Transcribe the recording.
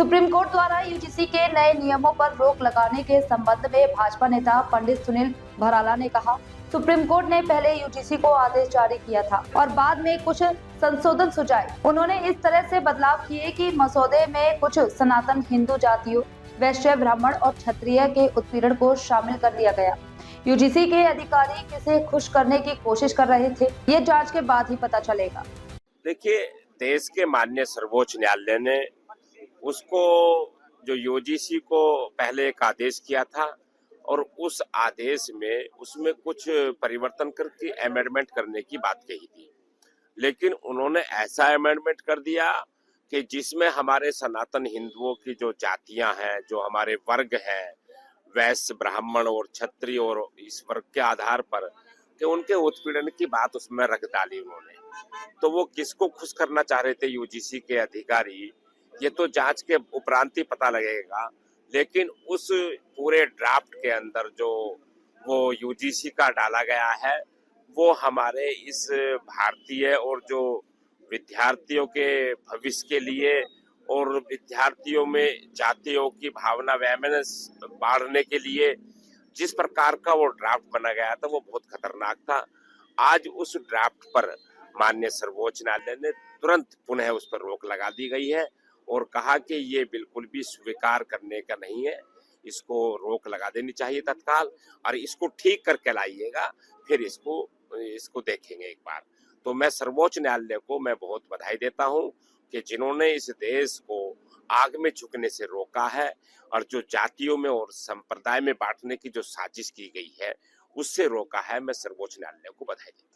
Supreme court द्वारा UGC के नए नियमों पर रोक लगाने के संबंध में भाजपा नेता पंडित सुनील भराला ने कहा, सुप्रीम कोर्ट ने पहले यूजीसी को आदेश जारी किया था और बाद में कुछ संशोधन सुझाए। उन्होंने इस तरह से बदलाव किए कि मसौदे में कुछ सनातन हिंदू जातियों, वैश्य, ब्राह्मण और क्षत्रिय के उत्पीड़न को शामिल कर दिया गया। यूजीसी के अधिकारी किसे खुश करने की कोशिश कर रहे थे, ये जांच के बाद ही पता चलेगा। देखिए, देश के माननीय सर्वोच्च न्यायालय ने उसको जो यूजीसी को पहले एक आदेश किया था और उस आदेश में उसमें कुछ परिवर्तन करके अमेंडमेंट करने की बात कही थी, लेकिन उन्होंने ऐसा अमेंडमेंट कर दिया कि जिसमें हमारे सनातन हिंदुओं की जो जातियां हैं, जो हमारे वर्ग हैं, वैश्य, ब्राह्मण और क्षत्रिय, और इस वर्ग के आधार पर कि उनके उत्पीड़न की बात उसमें रख डाली उन्होंने। तो वो किसको खुश करना चाह रहे थे यूजीसी के अधिकारी, ये तो जांच के उपरांत ही पता लगेगा। लेकिन उस पूरे ड्राफ्ट के अंदर जो वो यूजीसी का डाला गया है, वो हमारे इस भारतीय और जो विद्यार्थियों के भविष्य के लिए और विद्यार्थियों में जातियों की भावना वैमनस बाढ़ने के लिए जिस प्रकार का वो ड्राफ्ट बना गया था, वो बहुत खतरनाक था। आज उस ड्राफ्ट पर माननीय सर्वोच्च न्यायालय ने तुरंत पुनः उस पर रोक लगा दी गई है और कहा कि ये बिल्कुल भी स्वीकार करने का नहीं है, इसको रोक लगा देनी चाहिए तत्काल, और इसको ठीक करके लाइएगा, फिर इसको देखेंगे एक बार। तो मैं सर्वोच्च न्यायालय को मैं बहुत बधाई देता हूं कि जिन्होंने इस देश को आग में झुकने से रोका है और जो जातियों में और संप्रदाय में बांटने की जो साजिश की गई है उससे रोका है। मैं सर्वोच्च न्यायालय को बधाई देता हूं।